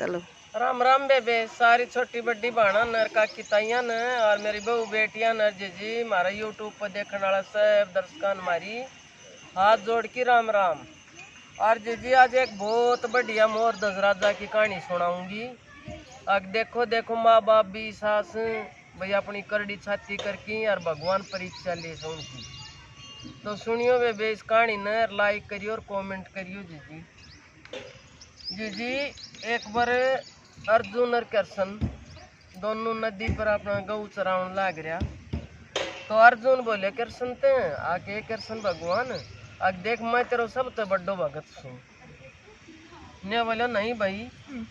चलो राम राम बेबे, सारी छोटी बड़ी बाणा नर काकी ताइया न और मेरी बहू बेटियां नर जी मारा यूट्यूब पर देखने वाला सब दर्शकन मारी हाथ जोड़ की राम राम। और जी आज एक बहुत बढ़िया मोर दशराजा की कहानी सुनाऊंगी। अब देखो देखो माँ बाप भी सास भाई अपनी करड़ी छाती करके और भगवान परीक्षा ले उनकी। तो सुनियो बेबे इस कहानी ने लाइक करियो और कमेंट करियो जी। एक बार अर्जुन और कृष्ण दोनों नदी पर अपना गऊ चरावन लाग रहा। तो अर्जुन बोले कृष्ण ते आके कृष्ण भगवान आग देख मैं तेरा सबसे बड़ो भगत छू। ने बोले नहीं भाई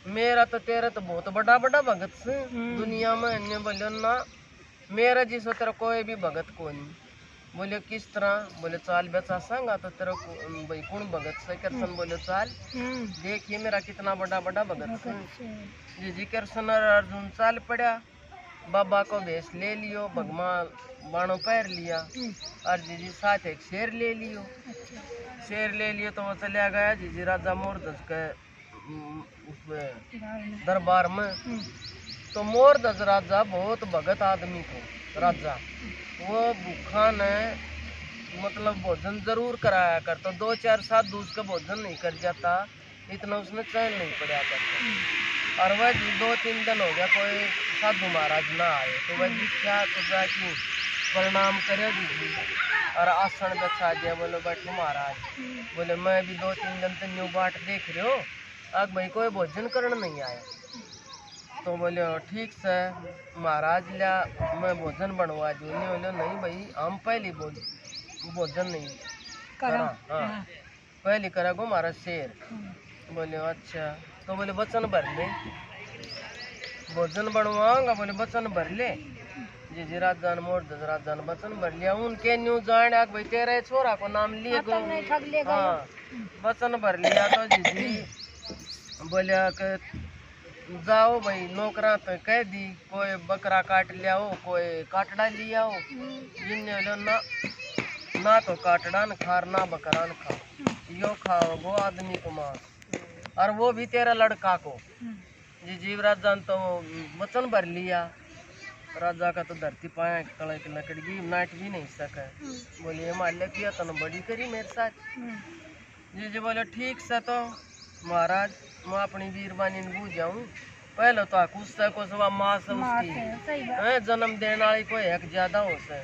मेरा तो तेरा तो बहुत बड़ा बड़ा भगत से दुनिया में। ने बोले ना मेरा जिसो तेरा कोई भी भगत को नहीं। बोले किस तरह? बोले चाल बेचा संगा तो तेरा भाई कौन भगत से? कृष्ण बोले चाल देखिए मेरा कितना बड़ा बड़ा भगत से। जी कृष्ण और अर्जुन चाल पड़ा। बाबा को भेष ले लियो, भगवान बाणों पैर लिया और जी साथ एक शेर ले लियो। शेर ले लियो तो वो चलिया गया जी राजा मोरध्वज के उसमें दरबार में। तो मोरध्वज राजा बहुत भगत आदमी को राजा, वो भूखा ने मतलब भोजन जरूर कराया कर। तो 2-4 साधु उसका भोजन नहीं कर जाता, इतना उसने चैन नहीं पड़ा करता। और वह 2-3 दिन हो गया कोई साधु महाराज ना आए। तो वह दीक्षा तो जाके प्रणाम करे जी और आसन बिछा दिया। बोले बैठो महाराज। बोले मैं भी 2-3 दिन तो न्यू बाट देख रहे हो, अब भाई कोई भोजन करने नहीं आया। तो बोले ठीक से महाराज लिया मैं भोजन बनवा दूँ। बोले नहीं भाई हम पहले भोजन नहीं करा। हाँ पहले करेगो हमारा शेर। बोले अच्छा। तो बोले वचन भर ले, भोजन बनवाऊंगा। बोले वचन भर ले। जी राजा ने मोरध्वज राजा ने वचन भर लिया। उनके न्यू जान भाई तेरे छोरा को नाम लिए गो। हाँ वचन भर लिया। तो जी बोलिया कि जाओ भाई नौकरा तो कह दी कोई बकरा काट लिया हो कोई काटड़ा लिया हो। जिन्हें ना तो काटड़ा न खा ना बकरा न खा, यो खाओ वो आदमी को मांस और वो भी तेरा लड़का को। जी जीव राजा ने तो वचन भर लिया। राजा का तो धरती पाया तले की लकड़ी नाट भी नहीं सके। बोलिए माल्य किया तो बड़ी करी मेरे साथ। जी बोले ठीक से। तो महाराज मैं अपनी वीरबानी ने बूझ जाऊँ पहले तो उससे को सवा माँ से उसकी जन्म देने वाली कोई एक ज्यादा हो से।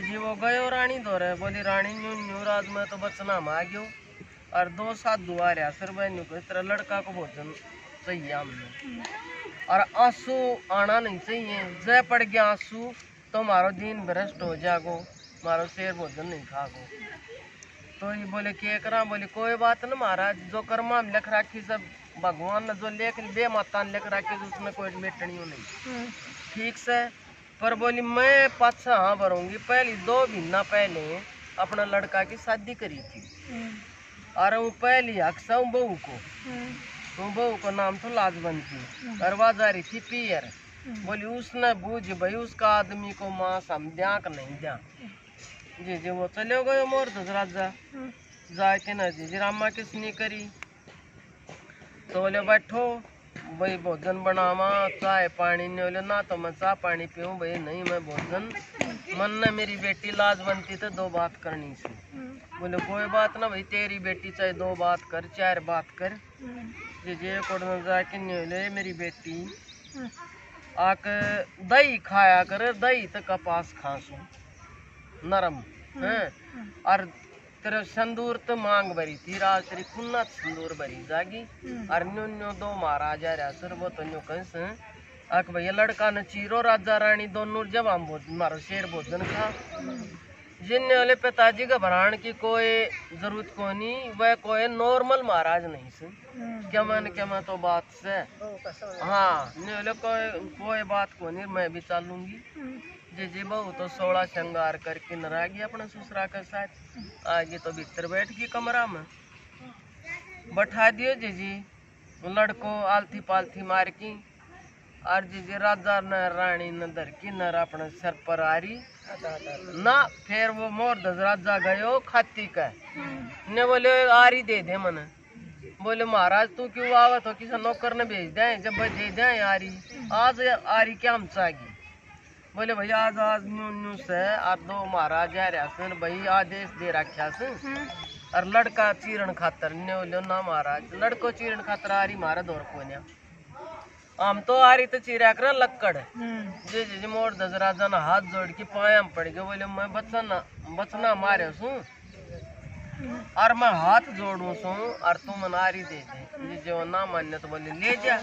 जी वो गयो रानी दो रहे। बोली रानी न्यू राज में तो बचना में आ गयो और 2 साधु आ रहा सर बहन को इस तरह लड़का को भोजन चाहिए हमने और आंसू आना नहीं चाहिए। जय पड़ गया आंसू तो मारो दिन भ्रष्ट हो जागो, मारो शेर भोजन नहीं खागो। तो ये बोले क्या करा? बोले कोई बात न महाराज जो कर्मा में लिख राखी सब भगवान ने जो लेख बे माता ने लिख राखी उसमें कोई मेटनी नहीं। ठीक से पर बोली मैं पाछा हाँ भरूंगी। पहली 2 महीना पहले अपना लड़का की शादी करी थी और वो पहली अक्सा बहू को, वो बहू को नाम तो लाजवंती करवा जा रही थी पियर। बोली उसने बूझ भाई उसका आदमी को मांस हम द्या नहीं द्या। जी वो चले गए मोरध्वज राजा जाके ना जी रामा किसने करी। तो बोले बैठो भाई भोजन बनावा चाय पानी। नहीं बोले ना तो मैं चाय पानी पीऊँ भाई नहीं मैं भोजन। मन ने मेरी बेटी लाजवंती तो 2 बात करनी से। बोले कोई बात ना भाई तेरी बेटी चाहे 2 बात कर 4 बात कर। जी कोड जाके नहीं बोले मेरी बेटी आके दही खाया करे, दही तो कपास खासू नरम है और तेरे संदूर तो मांग भरी थी राज तेरी खुन्ना संदूर भरी जागी और न्यो 2 महाराजा रहा सर वो तो न्यो कैसे आख भैया लड़का न चीरो राजा रानी दोनों जब हम मारो शेर भोजन खा। जिनने वाले पिताजी का भरान की कोई जरूरत को नहीं, वह कोई नॉर्मल महाराज नहीं से क्या मैं तो बात से हाँ नहीं बोले कोई बात को नहीं मैं भी चलूंगी। जी बहू तो 16 श्रृंगार करके नरा गई अपने ससुरा के साथ। आगे तो भीतर बैठ गई कमरा में बैठा दियो जी लड़को आलथी पालथी मार की और जी राजा न रानी न धर की नर अपने सर पर आ रही ना। फिर वो मोरध्वज राजा गयो खाती का ने बोले आरी दे दे मन। बोले महाराज तू क्यों आवत हो, किसी नौकर ने भेज दे, जब दे दे आरी, आज आरी क्या हम चागी। बोले भाई आज आज न्यू न्यू से आज दो महाराज जा रहा सन भाई आदेश दे रखा सन और लड़का चीरण खातर ने बोले ना महाराज लड़को चीरण खातर आरी मारा दौर को हम तो आरी तो चीरा कर लक्कड़ जे जे मोर दजराजा ना हाथ जोड़ के पाया पड़ गए। बोले मैं बचना मारे सू और मैं हाथ जोड़ू सू और तुम नारी दे दे जी ना मान्य तो बोले ले जा।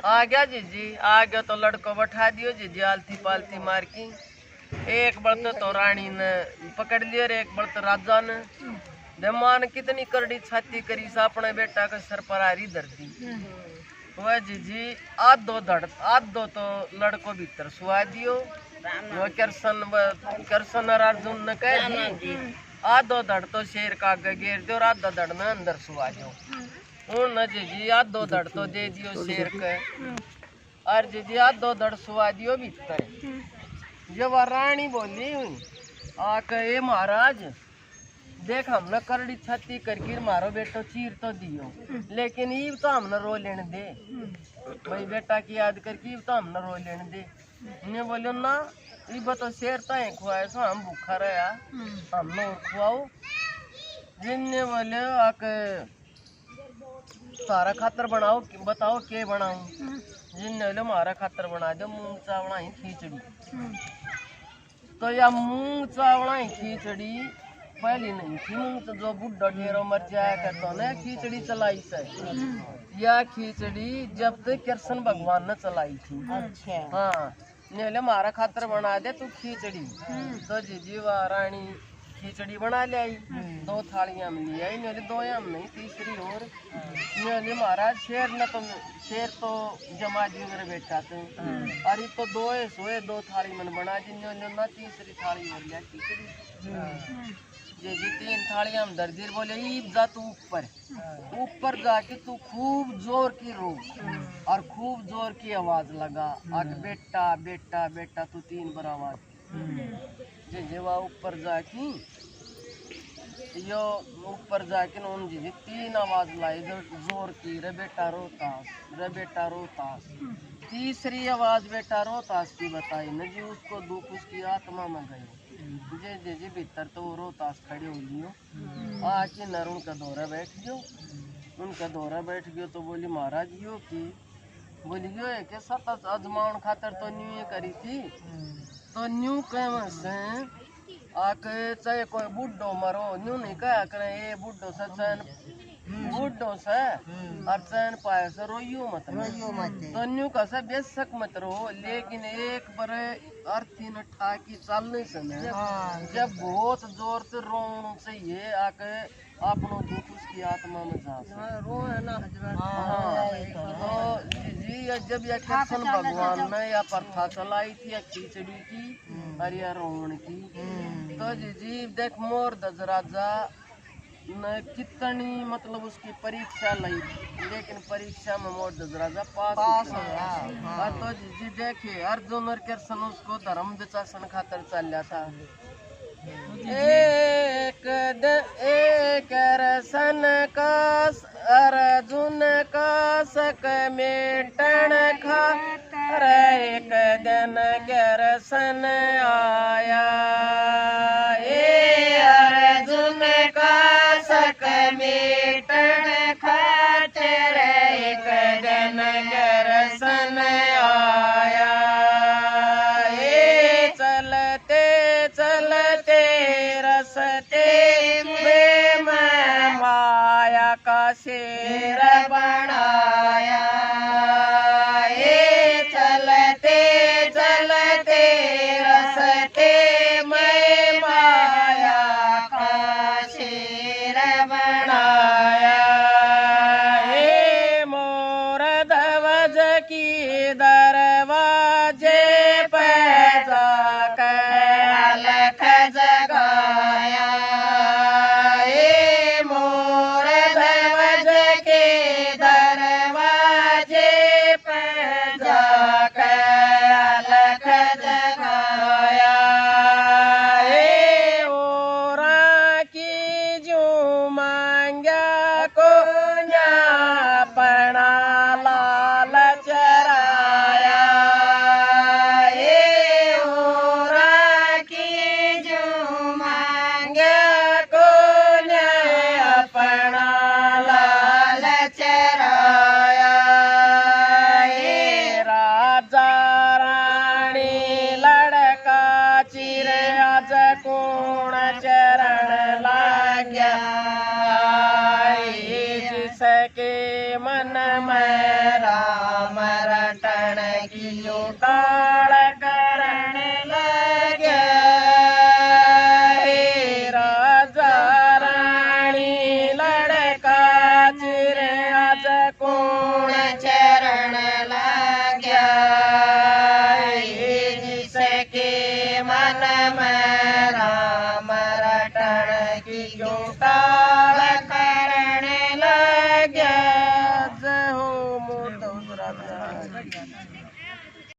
आ गया जी आ गया तो लड़को बैठा दियो जी आलती पालती मार की एक बड़त तो रानी ने पकड़ लिया रे एक बड़त राजा ने देमान कितनी करड़ी छाती करी सा अपने बेटा के सर पर आरी दर्दी वह जी आध दो तो लड़को भीतर सुहा दियो वो करसन अर्जुन ने कह दी आधो धड़ तो शेर का आगे घेर दो और आधा धड़ में अंदर सुहा दो न जी आधो धड़ तो दे दियो शेर के और जी आधो धड़ सुहा दियो भीतर। जब रानी बोली आके ये महाराज देख हमने करड़ी छाती करके मारो बेटो चीर तो दियो लेकिन ये तो हमने रो लेने दे भाई बेटा की याद करके तो हमने रो लेने दे। इन्हें बोलो ना ये तो शेर तो खुआए सो हम भूखा रहा हमने और खुआओ। जिनने बोले आके सारा खातर बनाओ बताओ के बनाऊं। जिनने बोले मारा खातर बना दो मूंग चावला ही खिचड़ी। तो या मूंग चावला ही खिचड़ी पहली नहीं थी मूंग तो जो बुढ़ा ढेरों मर जाया करता ने खिचड़ी चलाई से या खिचड़ी जब तक कृष्ण भगवान ने चलाई थी। अच्छा हाँ ने मारा खातर बना दे तू खिचड़ी। तो जी रानी खिचड़ी बना ले आई 2 थालियां में ले आई ने 2 याम नहीं तीसरी और ने महाराज शेर तो जमा जी मेरे बेटा थे अरे तो 2 सोए 2 थाली में बना दी ने ना तीसरी थाली और लिया खिचड़ी जी 3 थालियां हम दर्दी बोले जा तू ऊपर जाके तू खूब जोर की रो और खूब जोर की आवाज लगा आके बेटा बेटा बेटा तू 3 बार आवाज जी वह ऊपर जाके यो ऊपर जाके उन जी 3 आवाज लाई जोर की रे बेटा रोतास। तीसरी आवाज बेटा रोतास की बताई न जी उसको दुख उसकी आत्मा में गई जे भीतर तो वो रोतास खड़े हो लियो आके नर उनका दौरा बैठ गयो। उनका दौरा बैठ गयो तो बोली महाराज यो की बोली यो है के सतत अजमाउन खातर तो न्यू करी थी तो न्यू कह से आके चाहे कोई बुढ़ो मरो न्यू नहीं कहा करे ये बुढ़ो से चैन बुढ़ो से और चैन पाए से रोइयो मत तो न्यू का से बेशक मत रहो लेकिन एक बार अर्थी न ठाकी चलने से जब बहुत जोर से रोन से ये आके अपनो दुख उसकी आत्मा में जा रो है ना तो जी जब यह कृष्ण भगवान ने यह प्रथा चलाई थी खिचड़ी की और यह रोहन की तो जी देख मोर दजराजा ने कितनी मतलब उसकी परीक्षा ली लेकिन परीक्षा में मोर दजराजा पास हो गया। तो जी देखिए अर्जुन और कृष्ण उसको धर्म दिचासन खातर चल था एक कृष्ण का अर्जुन का सक मेटन खा एक दिन कृष्ण आया अर्जुन का सक मेटन खातिर एक दिन कृष्ण आया चलते चलते रस्ते में मैं माया का शेर बनाया चलते चलते रस्ते में माया का शेर बनाया मोर ध्वज की दरवाजे पे जाकर अलख जगाया मोर ध्वज के दरवाजे पे जाकर अलख जगाया ओरा की जो मांगा को में राम रटन की काल करण लगे। राजा रानी लड़का चिर आज कौन चरण लग्या। जिसके मन में राम रटन की काल करण लग्या। जय हो मोटो राजा।